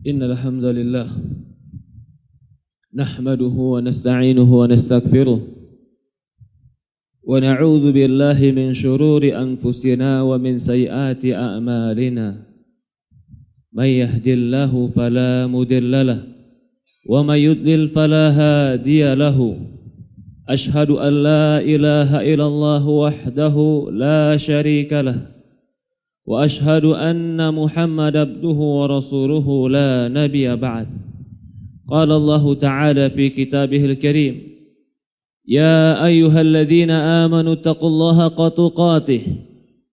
إن الحمد لله نحمده ونستعينه ونستغفره ونعوذ بالله من شرور أنفسنا ومن سيئات أعمالنا من يهد الله فلا مضل له ومن يضلل فلا هادي له أشهد أن لا إله إلا الله وحده لا شريك له وأشهد أن محمد عبده ورسوله لا نبي بعد. قال الله تعالى في كتابه الكريم يا أيها الذين آمنوا اتقوا الله حق تقاته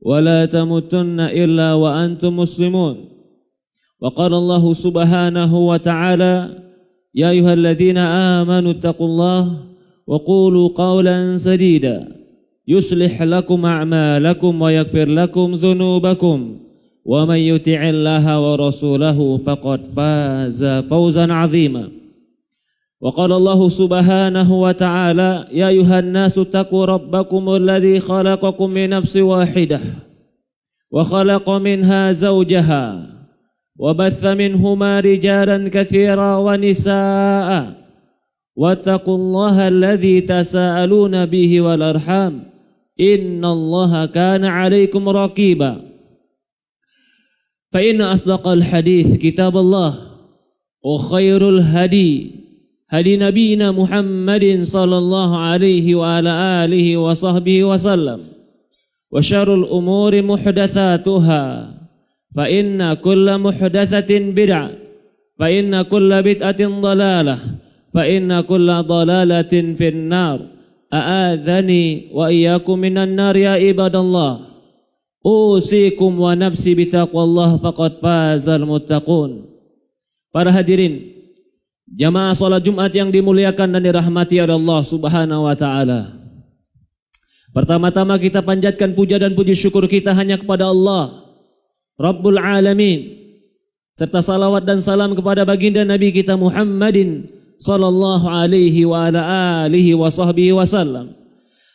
ولا تموتن إلا وأنتم مسلمون. وقال الله سبحانه وتعالى يا أيها الذين آمنوا اتقوا الله وقولوا قولا سديدا يصلح لكم أعمالكم ويغفر لكم ذنوبكم ومن يطع الله ورسوله فقد فاز فوزا عظيما. وقال الله سبحانه وتعالى يا أيها الناس اتقوا ربكم الذي خلقكم من نفس واحدة وخلق منها زوجها وبث منهما رجالا كثيرا ونساء واتقوا الله الذي تساءلون به والأرحام إن الله كان عليكم رقيبا. فإن أصدق الحديث كتاب الله وخير الهدي هدي نبينا محمد صلى الله عليه وعلى آله وصحبه وسلم وشر الأمور محدثاتها فإن كل محدثة بدعة فإن كل بدعة ضلالة فإن كل ضلالة في النار أعاذني وإياكم من النار يا عباد الله أوصيكم ونفسي بتقوى الله فقد فاز المتقون. Para hadirin jamaah salat Jumat yang dimuliakan dan dirahmati oleh Allah Subhanahu wa taala. Pertama-tama kita panjatkan puja dan puji syukur kita hanya kepada Allah Rabbul Alamin, serta salawat dan salam kepada baginda Nabi kita Muhammadin sallallahu alaihi wa ala alihi wa sahbihi wasallam,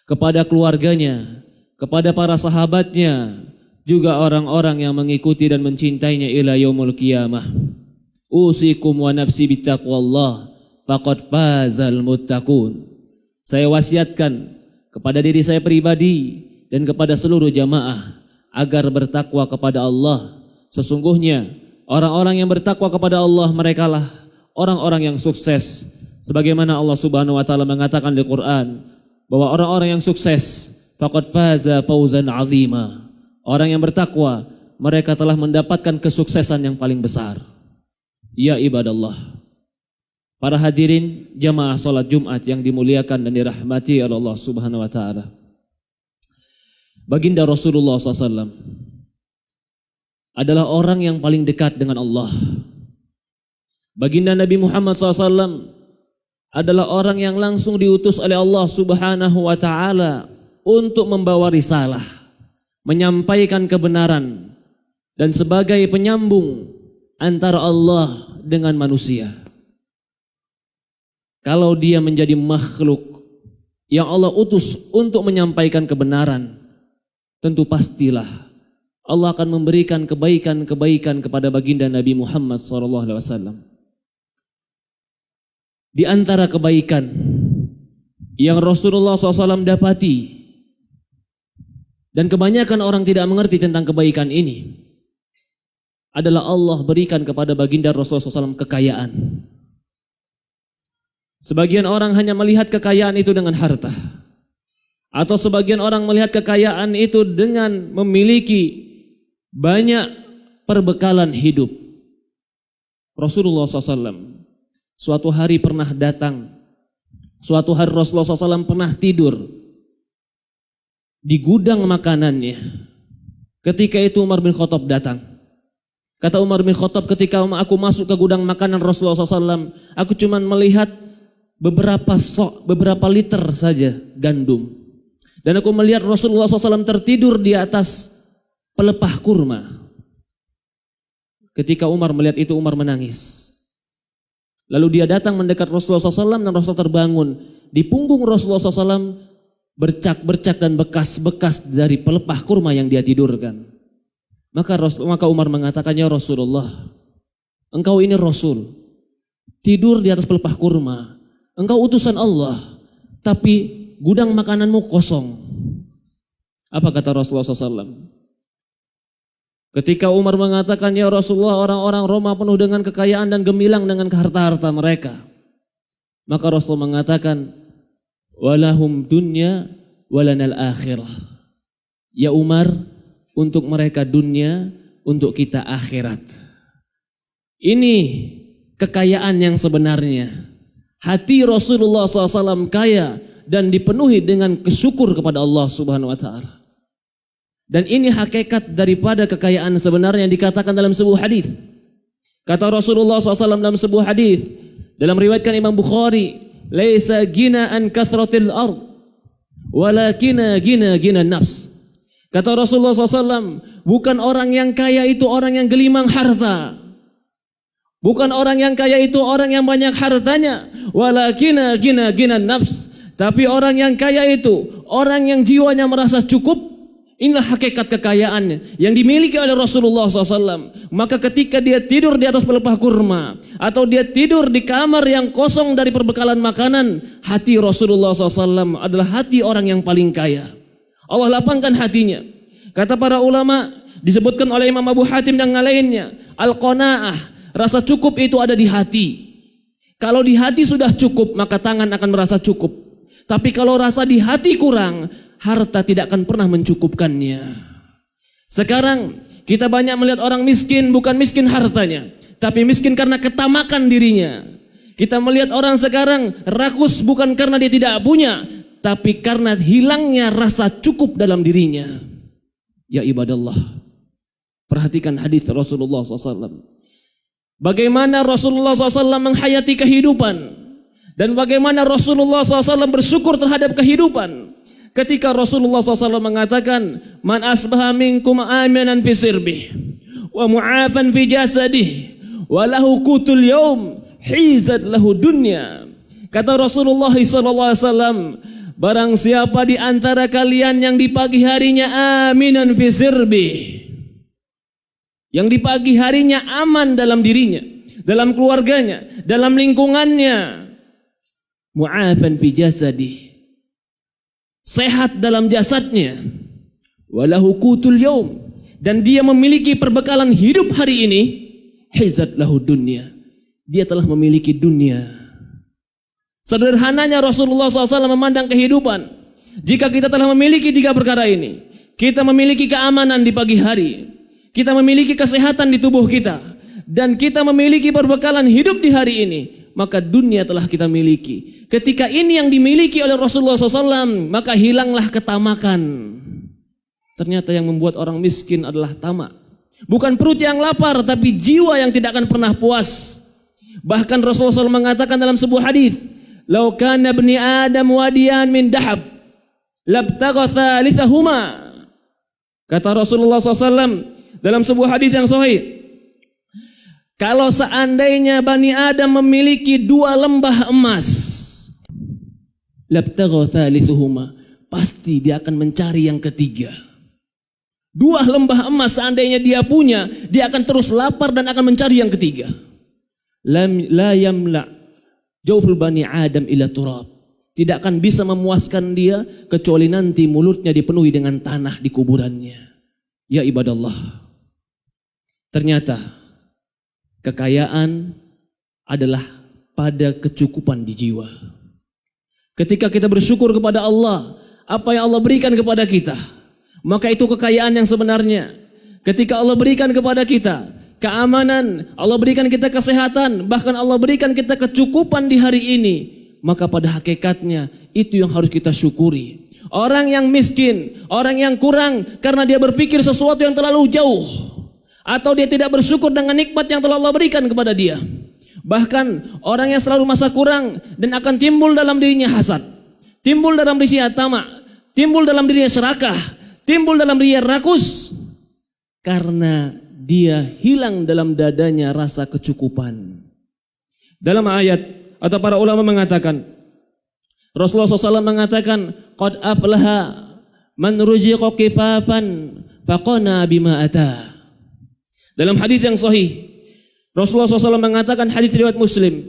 kepada keluarganya, kepada para sahabatnya, juga orang-orang yang mengikuti dan mencintainya ila yaumul qiyamah. Usikum wa nafsi bittaqwallah faqad fazal muttaqun. Saya wasiatkan kepada diri saya pribadi dan kepada seluruh jamaah agar bertakwa kepada Allah. Sesungguhnya orang-orang yang bertakwa kepada Allah merekalah orang-orang yang sukses. Sebagaimana Allah Subhanahu wa taala mengatakan di Quran bahwa orang-orang yang sukses faqad faza fawzan azima. Orang yang bertakwa mereka telah mendapatkan kesuksesan yang paling besar. Ya ibadallah, para hadirin jamaah salat Jumat yang dimuliakan dan dirahmati oleh Allah Subhanahu wa taala. Baginda Rasulullah SAW adalah orang yang paling dekat dengan Allah. Baginda Nabi Muhammad SAW adalah orang yang langsung diutus oleh Allah Subhanahu wa taala untuk membawa risalah, menyampaikan kebenaran dan sebagai penyambung antara Allah dengan manusia. Kalau dia menjadi makhluk yang Allah utus untuk menyampaikan kebenaran, tentu pastilah Allah akan memberikan kebaikan-kebaikan kepada baginda Nabi Muhammad SAW. Di antara kebaikan yang Rasulullah SAW dapati dan kebanyakan orang tidak mengerti tentang kebaikan ini adalah Allah berikan kepada baginda Rasulullah SAW kekayaan. Sebagian orang hanya melihat kekayaan itu dengan harta, atau sebagian orang melihat kekayaan itu dengan memiliki banyak perbekalan hidup. Rasulullah SAW suatu hari pernah datang, suatu hari Rasulullah SAW pernah tidur di gudang makanannya. Ketika itu Umar bin Khattab datang. Kata Umar bin Khattab, ketika aku masuk ke gudang makanan Rasulullah SAW, aku cuma melihat beberapa liter saja gandum. Dan aku melihat Rasulullah SAW tertidur di atas pelepah kurma. Ketika Umar melihat itu, Umar menangis. Lalu dia datang mendekat Rasulullah SAW dan Rasulullah terbangun. Di punggung Rasulullah SAW bercak-bercak dan bekas-bekas dari pelepah kurma yang dia tidurkan. Maka Umar mengatakan, ya Rasulullah, engkau ini Rasul, tidur di atas pelepah kurma, engkau utusan Allah, tapi gudang makananmu kosong. Apa kata Rasulullah SAW? Ketika Umar mengatakan, ya Rasulullah, orang-orang Roma penuh dengan kekayaan dan gemilang dengan harta-harta mereka. Maka Rasul mengatakan, walahum dunya walanal akhirah. Ya Umar, untuk mereka dunia, untuk kita akhirat. Ini kekayaan yang sebenarnya. Hati Rasulullah SAW kaya dan dipenuhi dengan kesyukur kepada Allah Subhanahu wa taala. Dan ini hakikat daripada kekayaan sebenarnya yang dikatakan dalam sebuah hadis. Kata Rasulullah SAW dalam sebuah hadis, dalam riwayatkan Imam Bukhari, laisa gina an kathratil ard, walakina gina nafs. Kata Rasulullah SAW, bukan orang yang kaya itu orang yang gelimang harta. Bukan orang yang kaya itu orang yang banyak hartanya, walakina gina nafs. Tapi orang yang kaya itu orang yang jiwanya merasa cukup. Inilah hakikat kekayaannya yang dimiliki oleh Rasulullah SAW. Maka ketika dia tidur di atas pelepah kurma atau dia tidur di kamar yang kosong dari perbekalan makanan, hati Rasulullah SAW adalah hati orang yang paling kaya. Allah lapangkan hatinya. Kata para ulama, disebutkan oleh Imam Abu Hatim dan lainnya, al-qanaah, rasa cukup itu ada di hati. Kalau di hati sudah cukup, maka tangan akan merasa cukup. Tapi kalau rasa di hati kurang, harta tidak akan pernah mencukupkannya. Sekarang kita banyak melihat orang miskin, bukan miskin hartanya, tapi miskin karena ketamakan dirinya. Kita melihat orang sekarang rakus bukan karena dia tidak punya, tapi karena hilangnya rasa cukup dalam dirinya. Ya ibadallah, perhatikan hadis Rasulullah SAW. Bagaimana Rasulullah SAW menghayati kehidupan, dan bagaimana Rasulullah SAW bersyukur terhadap kehidupan. Ketika Rasulullah SAW mengatakan, man asbaha minkum aminan fi sirbih wa mu'afan fi jasadih wa lahu qutul yaum hizat lahu dunya. Kata Rasulullah SAW, barang siapa di antara kalian yang di pagi harinya aminan fi sirbih, yang di pagi harinya aman dalam dirinya, dalam keluarganya, dalam lingkungannya, mu'afan fi jasadih, sehat dalam jasadnya, walahu qutul yaum, dan dia memiliki perbekalan hidup hari ini, hizat lahu dunya, dia telah memiliki dunia. Sederhananya Rasulullah SAW memandang kehidupan. Jika kita telah memiliki tiga perkara ini, kita memiliki keamanan di pagi hari, kita memiliki kesehatan di tubuh kita, dan kita memiliki perbekalan hidup di hari ini, maka dunia telah kita miliki. Ketika ini yang dimiliki oleh Rasulullah SAW, maka hilanglah ketamakan. Ternyata yang membuat orang miskin adalah tamak. Bukan perut yang lapar, tapi jiwa yang tidak akan pernah puas. Bahkan Rasulullah SAW mengatakan dalam sebuah hadis, "Lau kana ibni Adam wadiyan min dahab, labtagha thalithahuma." Kata Rasulullah SAW dalam sebuah hadis yang sahih, kalau seandainya Bani Adam memiliki dua lembah emas, labtagha thalithuhuma, pasti dia akan mencari yang ketiga. Dua lembah emas seandainya dia punya, dia akan terus lapar dan akan mencari yang ketiga. La yamla jawful Bani Adam ila turab. Tidak akan bisa memuaskan dia kecuali nanti mulutnya dipenuhi dengan tanah di kuburannya. Ya ibadallah, ternyata kekayaan adalah pada kecukupan di jiwa. Ketika kita bersyukur kepada Allah, apa yang Allah berikan kepada kita, maka itu kekayaan yang sebenarnya. Ketika Allah berikan kepada kita keamanan, Allah berikan kita kesehatan, bahkan Allah berikan kita kecukupan di hari ini, maka pada hakikatnya itu yang harus kita syukuri. Orang yang miskin, orang yang kurang karena dia berpikir sesuatu yang terlalu jauh, atau dia tidak bersyukur dengan nikmat yang telah Allah berikan kepada dia. Bahkan orang yang selalu merasa kurang dan akan timbul dalam dirinya hasad, timbul dalam dirinya tamak, timbul dalam dirinya serakah, timbul dalam dirinya rakus, karena dia hilang dalam dadanya rasa kecukupan. Dalam ayat atau para ulama mengatakan, Rasulullah SAW mengatakan, qad aflaha man ruziqa kifafan faqana bima atah. Dalam hadis yang sahih, Rasulullah SAW mengatakan, hadis riwayat Muslim.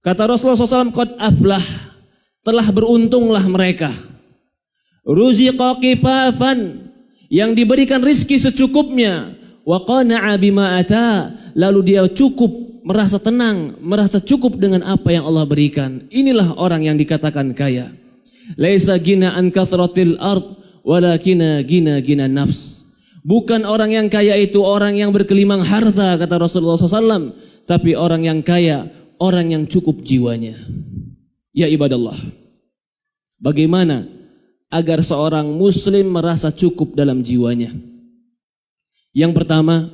Kata Rasulullah SAW, qad aflah, telah beruntunglah mereka. Ruziqa kifafan, yang diberikan rizki secukupnya. Wa qana'a bima ata, lalu dia cukup, merasa tenang, merasa cukup dengan apa yang Allah berikan. Inilah orang yang dikatakan kaya. Laisa gina an kathratil ard, walakina gina nafs. Bukan orang yang kaya itu orang yang berkelimang harta, kata Rasulullah SAW, tapi orang yang kaya, orang yang cukup jiwanya. Ya ibadallah, bagaimana agar seorang muslim merasa cukup dalam jiwanya? Yang pertama,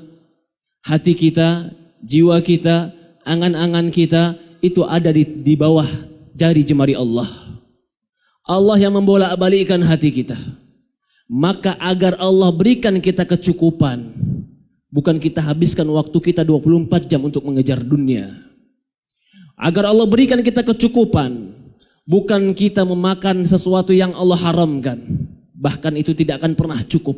hati kita, jiwa kita, angan-angan kita itu ada di bawah jari jemari Allah. Allah yang membolak-balikkan hati kita. Maka agar Allah berikan kita kecukupan, bukan kita habiskan waktu kita 24 jam untuk mengejar dunia. Agar Allah berikan kita kecukupan, bukan kita memakan sesuatu yang Allah haramkan, bahkan itu tidak akan pernah cukup.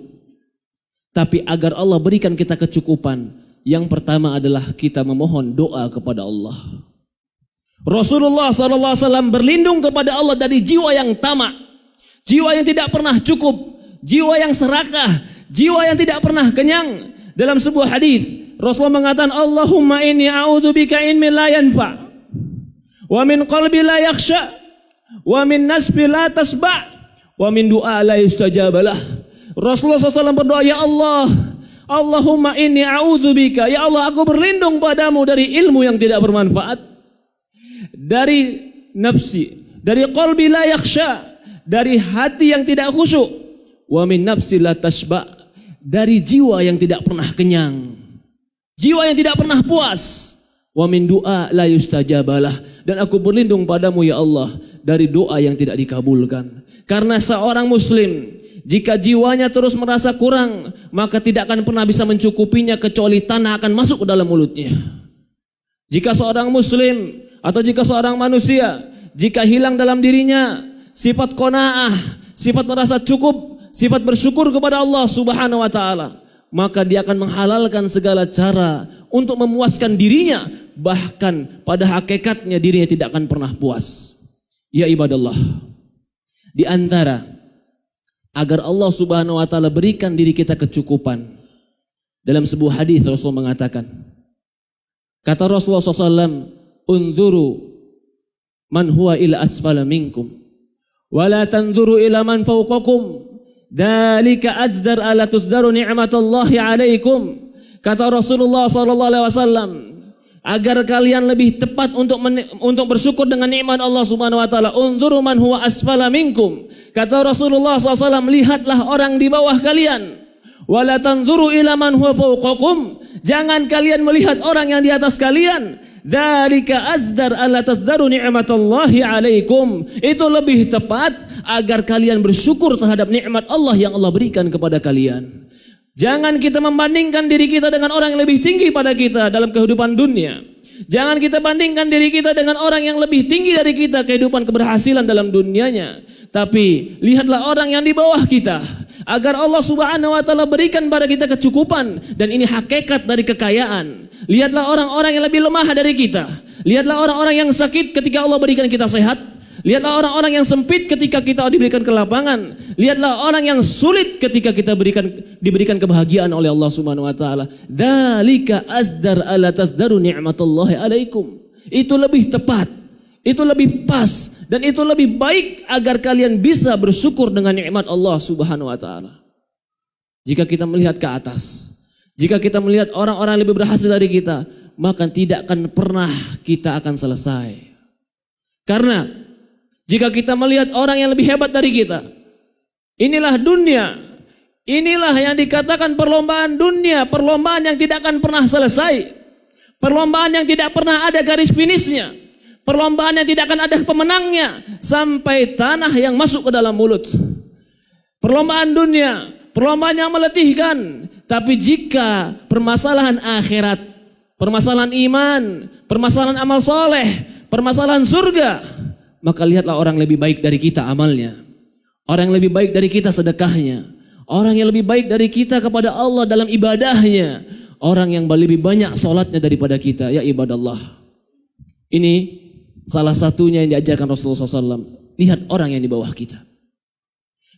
Tapi agar Allah berikan kita kecukupan, yang pertama adalah kita memohon doa kepada Allah. Rasulullah SAW berlindung kepada Allah dari jiwa yang tamak, jiwa yang tidak pernah cukup, jiwa yang serakah, jiwa yang tidak pernah kenyang. Dalam sebuah hadis, Rasulullah mengatakan, Allahumma inni a'udzubika ilmin la yanfa, wa min qalbi la yakhsha, wa min nasbi la tasba, wa min du'a la yustajabalah. Rasulullah SAW berdoa, ya Allah, Allahumma inni a'udzubika, ya Allah, aku berlindung padamu dari ilmu yang tidak bermanfaat, dari nafsi, dari qalbi la yakhsha, dari hati yang tidak khusyuk, wa min nafsi la tashba, dari jiwa yang tidak pernah kenyang, jiwa yang tidak pernah puas, wa min du'a la yustajabalah, dan aku berlindung padamu ya Allah dari doa yang tidak dikabulkan. Karena seorang muslim jika jiwanya terus merasa kurang, maka tidak akan pernah bisa mencukupinya kecuali tanah akan masuk ke dalam mulutnya. Jika seorang muslim atau jika seorang manusia, jika hilang dalam dirinya sifat qanaah, sifat merasa cukup, sifat bersyukur kepada Allah Subhanahu wa taala, maka dia akan menghalalkan segala cara untuk memuaskan dirinya, bahkan pada hakikatnya dirinya tidak akan pernah puas. Ya ibadallah, di antara agar Allah Subhanahu wa taala berikan diri kita kecukupan, dalam sebuah hadis Rasul mengatakan, kata Rasulullah SAW, unzuru man huwa ila asfala minkum wa la tanzuru ila man fawqakum, dzalika azdar ala tusdaru ni'matallahi alaikum. Kata Rasulullah SAW, agar kalian lebih tepat untuk bersyukur dengan nikmat Allah Subhanahu wa taala. Unzuru man huwa asfala minkum. Kata Rasulullah SAW, lihatlah orang di bawah kalian. Wala tanzuru ila man huwa fawqakum. Jangan kalian melihat orang yang di atas kalian. Dzalika azdar alla tasdaru ni'matallahi alaikum. Itu lebih tepat agar kalian bersyukur terhadap nikmat Allah yang Allah berikan kepada kalian. Jangan kita membandingkan diri kita dengan orang yang lebih tinggi pada kita dalam kehidupan dunia. Jangan kita bandingkan diri kita dengan orang yang lebih tinggi dari kita kehidupan keberhasilan dalam dunianya. Tapi lihatlah orang yang di bawah kita, agar Allah Subhanahu wa taala berikan pada kita kecukupan, dan ini hakikat dari kekayaan. Lihatlah orang-orang yang lebih lemah dari kita. Lihatlah orang-orang yang sakit ketika Allah berikan kita sehat. Lihatlah orang-orang yang sempit ketika kita diberikan kelapangan. Lihatlah orang yang sulit ketika kita diberikan kebahagiaan oleh Allah Subhanahu wa taala. Dzalika azdar ala tasdaru ni'matallahi alaikum. Itu lebih tepat, itu lebih pas, dan itu lebih baik agar kalian bisa bersyukur dengan nikmat Allah Subhanahu wa taala. Jika kita melihat ke atas, jika kita melihat orang-orang yang lebih berhasil dari kita, maka tidak akan pernah kita akan selesai. Karena jika kita melihat orang yang lebih hebat dari kita, inilah dunia, inilah yang dikatakan perlombaan dunia, perlombaan yang tidak akan pernah selesai, perlombaan yang tidak pernah ada garis finishnya, perlombaan yang tidak akan ada pemenangnya sampai tanah yang masuk ke dalam mulut. Perlombaan dunia, perlombaan yang meletihkan. Tapi jika permasalahan akhirat, permasalahan iman, permasalahan amal soleh, permasalahan surga, maka lihatlah orang lebih baik dari kita amalnya, orang yang lebih baik dari kita sedekahnya, Orang yang lebih baik dari kita kepada Allah dalam ibadahnya. Orang yang lebih banyak sholatnya daripada kita. Ya ibadallah. Ini salah satunya yang diajarkan Rasulullah SAW. Lihat orang yang di bawah kita.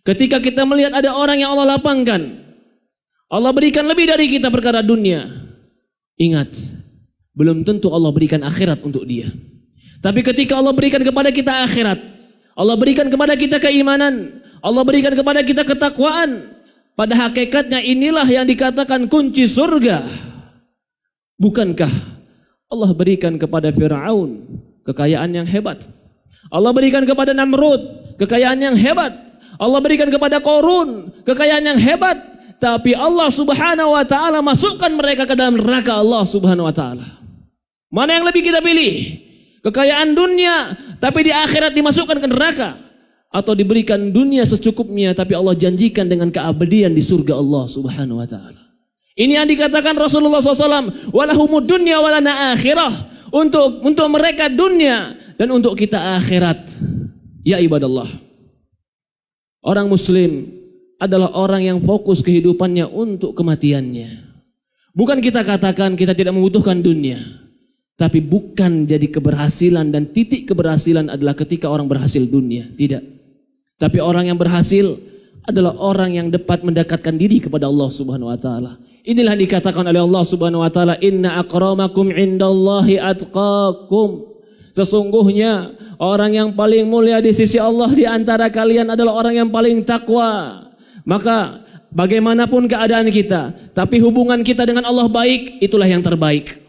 Ketika kita melihat ada orang yang Allah lapangkan. Allah berikan lebih dari kita perkara dunia. Ingat, belum tentu Allah berikan akhirat untuk dia. Tapi ketika Allah berikan kepada kita akhirat. Allah berikan kepada kita keimanan. Allah berikan kepada kita ketakwaan. Pada hakikatnya inilah yang dikatakan kunci surga. Bukankah Allah berikan kepada Fir'aun kekayaan yang hebat? Allah berikan kepada Namrud kekayaan yang hebat. Allah berikan kepada Qarun kekayaan yang hebat. Tapi Allah subhanahu wa ta'ala masukkan mereka ke dalam neraka Allah subhanahu wa ta'ala. Mana yang lebih kita pilih? Kekayaan dunia tapi di akhirat dimasukkan ke neraka. Atau diberikan dunia secukupnya tapi Allah janjikan dengan keabadian di surga Allah subhanahu wa ta'ala. Ini yang dikatakan Rasulullah SAW. Walahumud dunya walana akhirah. Untuk mereka dunia dan untuk kita akhirat. Ya ibadallah. Orang muslim adalah orang yang fokus kehidupannya untuk kematiannya. Bukan kita katakan kita tidak membutuhkan dunia. Tapi bukan jadi keberhasilan dan titik keberhasilan adalah ketika orang berhasil dunia. Tidak. Tapi orang yang berhasil adalah orang yang dapat mendekatkan diri kepada Allah Subhanahu wa taala. Inilah yang dikatakan oleh Allah Subhanahu wa taala, "Inna akramakum indallahi atqakum." Sesungguhnya orang yang paling mulia di sisi Allah di antara kalian adalah orang yang paling takwa. Maka bagaimanapun keadaan kita, tapi hubungan kita dengan Allah baik, itulah yang terbaik.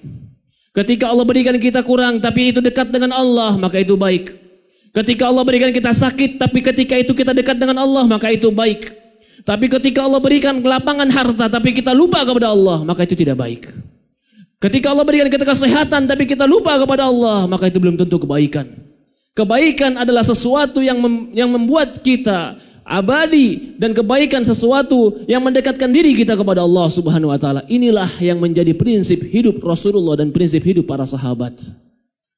Ketika Allah berikan kita kurang tapi itu dekat dengan Allah, maka itu baik. Ketika Allah berikan kita sakit, tapi ketika itu kita dekat dengan Allah, maka itu baik. Tapi ketika Allah berikan kelapangan harta, tapi kita lupa kepada Allah, maka itu tidak baik. Ketika Allah berikan kita kesehatan, tapi kita lupa kepada Allah, maka itu belum tentu kebaikan. Kebaikan adalah sesuatu yang membuat kita abadi, dan kebaikan sesuatu yang mendekatkan diri kita kepada Allah Subhanahu wa taala. Inilah yang menjadi prinsip hidup Rasulullah dan prinsip hidup para sahabat.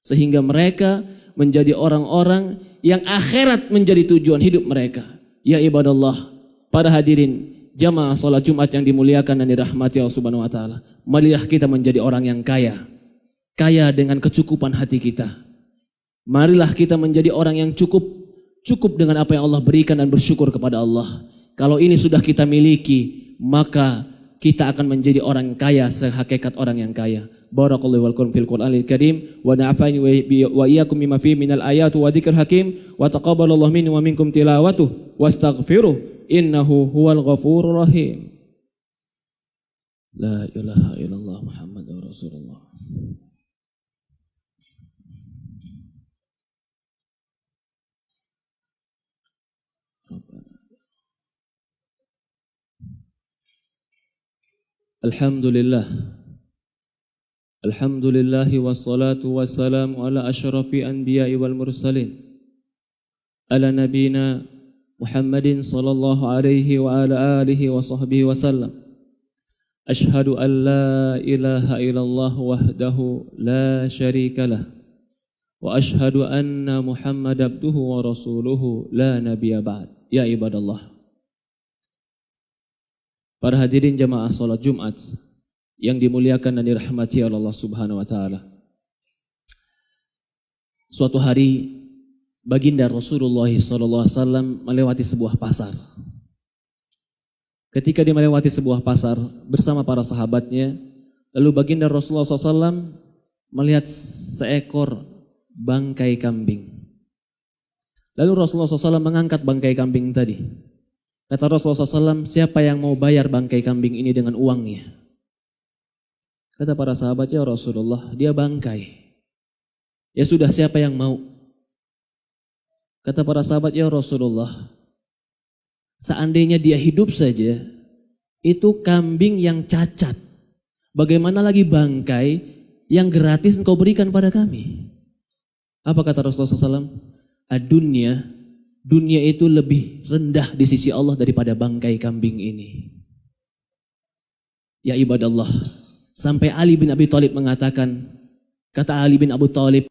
Sehingga mereka menjadi orang-orang yang akhirat menjadi tujuan hidup mereka. Ya ibadallah, para hadirin jamaah salat Jumat yang dimuliakan dan dirahmati Allah Subhanahu wa taala. Marilah kita menjadi orang yang kaya. Kaya dengan kecukupan hati kita. Marilah kita menjadi orang yang cukup dengan apa yang Allah berikan dan bersyukur kepada Allah. Kalau ini sudah kita miliki, maka kita akan menjadi orang kaya sehakikat orang yang kaya. Barakallahu walakum fil Qur'anil Karim wa na'afani wa iyyakum bima fihi minal ayati wa dzikril hakim wa taqabbalallahu minni wa minkum tilawatuhu wastaghfiruh innahu huwal ghafurur rahim. La ilaha illallah Muhammadur Rasulullah. Alhamdulillah. Alhamdulillahi wassalatu wassalamu ala asyrafi anbiya'i wal mursalin ala nabina Muhammadin sallallahu alaihi wa ala alihi wa sahbihi wasallam. Ashhadu an la ilaha illallah wahdahu la syarika lah wa ashhadu anna Muhammad abduhu wa rasuluhu la nabiyya ba'd. Ya ibadallah. Para hadirin jamaah salat Jumat yang dimuliakan dan dirahmati oleh Allah Subhanahu wa taala. Suatu hari baginda Rasulullah SAW melewati sebuah pasar. Ketika dia melewati sebuah pasar bersama para sahabatnya, lalu baginda Rasulullah SAW melihat seekor bangkai kambing. Lalu Rasulullah SAW mengangkat bangkai kambing tadi. Kata Rasulullah SAW, siapa yang mau bayar bangkai kambing ini dengan uangnya? Kata para sahabat, ya Rasulullah, dia bangkai. Ya sudah, siapa yang mau? Kata para sahabat, ya Rasulullah, seandainya dia hidup saja, itu kambing yang cacat. Bagaimana lagi bangkai yang gratis engkau berikan pada kami? Apa kata Rasulullah SAW? Dunia itu lebih rendah di sisi Allah daripada bangkai kambing ini. Ya ibadallah. Sampai Ali bin Abi Thalib mengatakan, kata Ali bin Abi Thalib,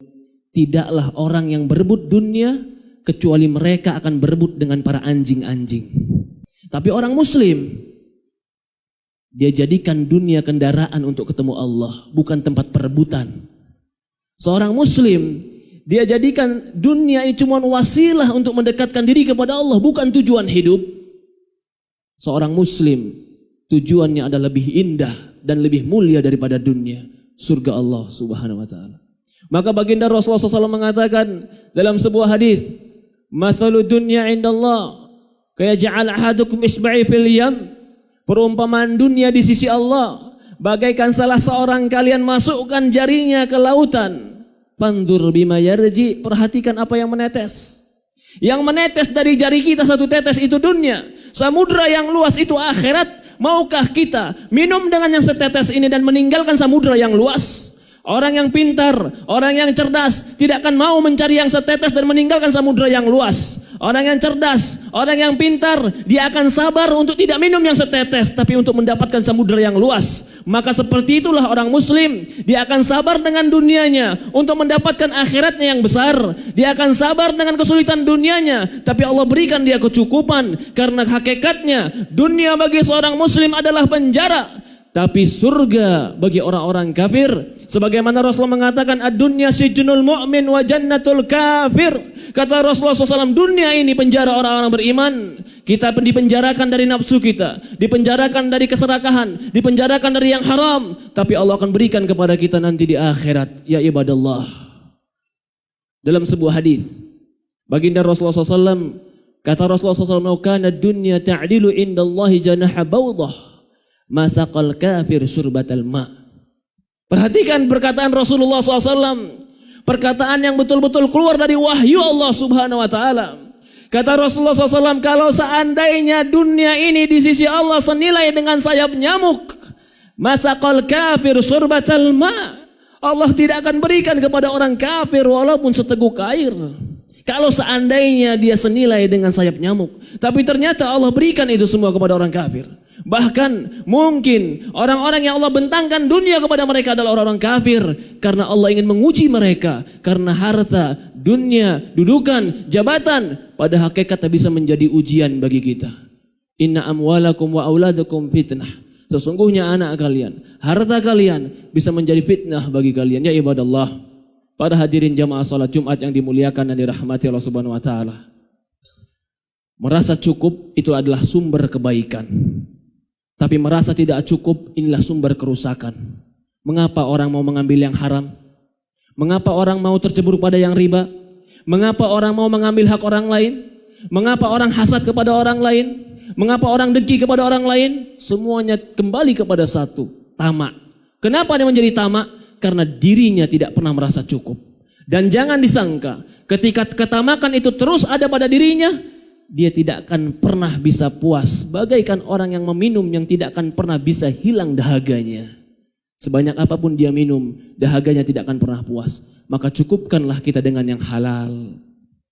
tidaklah orang yang berebut dunia kecuali mereka akan berebut dengan para anjing-anjing. Tapi orang muslim, dia jadikan dunia kendaraan untuk ketemu Allah, bukan tempat perebutan. Seorang muslim, dia jadikan dunia ini cuma wasilah untuk mendekatkan diri kepada Allah, bukan tujuan hidup. Seorang muslim, tujuannya adalah lebih indah dan lebih mulia daripada dunia, surga Allah Subhanahu wa taala. Maka baginda Rasulullah SAW mengatakan dalam sebuah hadis, "Mathalu dunya indallah kaya ja'al ahadukum isba'i fil yam." Perumpamaan dunia di sisi Allah bagaikan salah seorang kalian masukkan jarinya ke lautan. Fandur bima yarji, perhatikan apa yang menetes. Yang menetes dari jari kita satu tetes itu dunia. Samudra yang luas itu akhirat. Maukah kita minum dengan yang setetes ini dan meninggalkan samudra yang luas? Orang yang pintar, orang yang cerdas tidak akan mau mencari yang setetes dan meninggalkan samudra yang luas. Orang yang cerdas, orang yang pintar, dia akan sabar untuk tidak minum yang setetes, tapi untuk mendapatkan samudra yang luas. Maka seperti itulah orang muslim, dia akan sabar dengan dunianya untuk mendapatkan akhiratnya yang besar. Dia akan sabar dengan kesulitan dunianya, tapi Allah berikan dia kecukupan. Karena hakikatnya dunia bagi seorang muslim adalah penjara, tapi surga bagi orang-orang kafir. Sebagaimana Rasulullah mengatakan, ad-dunya sijnul mu'min wa jannatul kafir. Kata Rasulullah SAW, dunia ini penjara orang-orang beriman. Kita dipenjarakan dari nafsu kita, dipenjarakan dari keserakahan, dipenjarakan dari yang haram. Tapi Allah akan berikan kepada kita nanti di akhirat. Ya ibadallah. Dalam sebuah hadis, baginda Rasulullah SAW, kata Rasulullah SAW, kana dunya ta'dilu indallahi janaha bawdah, masaqal kafir surbatal ma'. Perhatikan perkataan Rasulullah SAW, perkataan yang betul-betul keluar dari wahyu Allah Subhanahu wa taala. Kata Rasulullah SAW, kalau seandainya dunia ini di sisi Allah senilai dengan sayap nyamuk, masaqal kafir surbatal ma', Allah tidak akan berikan kepada orang kafir walaupun seteguk air. Kalau seandainya dia senilai dengan sayap nyamuk, tapi ternyata Allah berikan itu semua kepada orang kafir. Bahkan mungkin orang-orang yang Allah bentangkan dunia kepada mereka adalah orang-orang kafir, karena Allah ingin menguji mereka. Karena harta, dunia, dudukan, jabatan pada hakikatnya bisa menjadi ujian bagi kita. Inna amwalakum wa auladakum fitnah. Sesungguhnya anak kalian, harta kalian bisa menjadi fitnah bagi kalian. Ya ibadallah, para hadirin jamaah salat Jumat yang dimuliakan dan dirahmati Allah Subhanahu wa taala. Merasa cukup itu adalah sumber kebaikan. Tapi merasa tidak cukup, inilah sumber kerusakan. Mengapa orang mau mengambil yang haram? Mengapa orang mau tercebur pada yang riba? Mengapa orang mau mengambil hak orang lain? Mengapa orang hasad kepada orang lain? Mengapa orang dengki kepada orang lain? Semuanya kembali kepada satu, tamak. Kenapa dia menjadi tamak? Karena dirinya tidak pernah merasa cukup. Dan jangan disangka, ketika ketamakan itu terus ada pada dirinya, dia tidak akan pernah bisa puas. Bagaikan orang yang meminum yang tidak akan pernah bisa hilang dahaganya. Sebanyak apapun dia minum, dahaganya tidak akan pernah puas. Maka cukupkanlah kita dengan yang halal.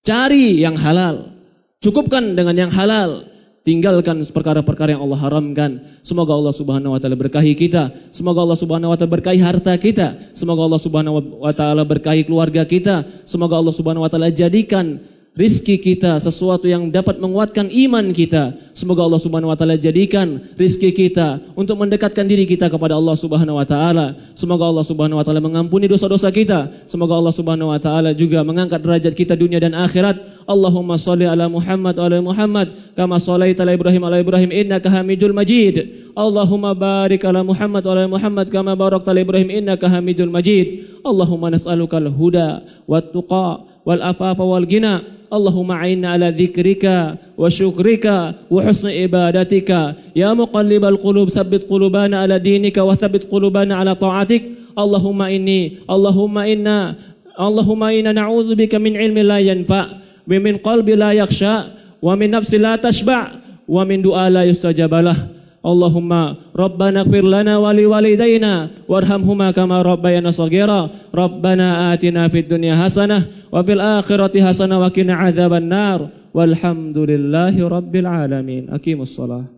Cari yang halal. Cukupkan dengan yang halal. Tinggalkan perkara-perkara yang Allah haramkan. Semoga Allah Subhanahu wa taala berkahi kita. Semoga Allah Subhanahu wa taala berkahi harta kita. Semoga Allah Subhanahu wa taala berkahi keluarga kita. Semoga Allah Subhanahu wa taala jadikan rizki kita sesuatu yang dapat menguatkan iman kita. Semoga Allah Subhanahu wa taala jadikan rizki kita untuk mendekatkan diri kita kepada Allah Subhanahu wa taala. Semoga Allah Subhanahu wa taala mengampuni dosa-dosa kita. Semoga Allah Subhanahu wa taala juga mengangkat derajat kita dunia dan akhirat. Allahumma shalli ala Muhammad wa ala Muhammad kama shallaita ala Ibrahim innaka Hamidul Majid. Allahumma barik ala Muhammad wa ala Muhammad kama barakta ala Ibrahim innaka Hamidul Majid. Allahumma nas'alukal huda wat tuqa wal afafa wal ghina. Allahumma a'inna ala dzikrika wa syukrika wa husni ibadatika. Ya muqallibal qulub tsabbit qulubana ala dinika wa tsabbit qulubana ala ta'atik. Allahumma inna na'udzubika min ilmin la yanfa' wa min qalbi la yakhsha wa min nafsi la tashba' wa min du'a la yustajabalah. Allahumma Rabbana ighfir lana wa liwalidayna warhamhuma kama rabbayana shaghira. Rabbana atina fid dunya hasanah wa fil akhirati hasanah wa qina adzaban nar. Walhamdulillahi rabbil alamin. Aqimus shalah.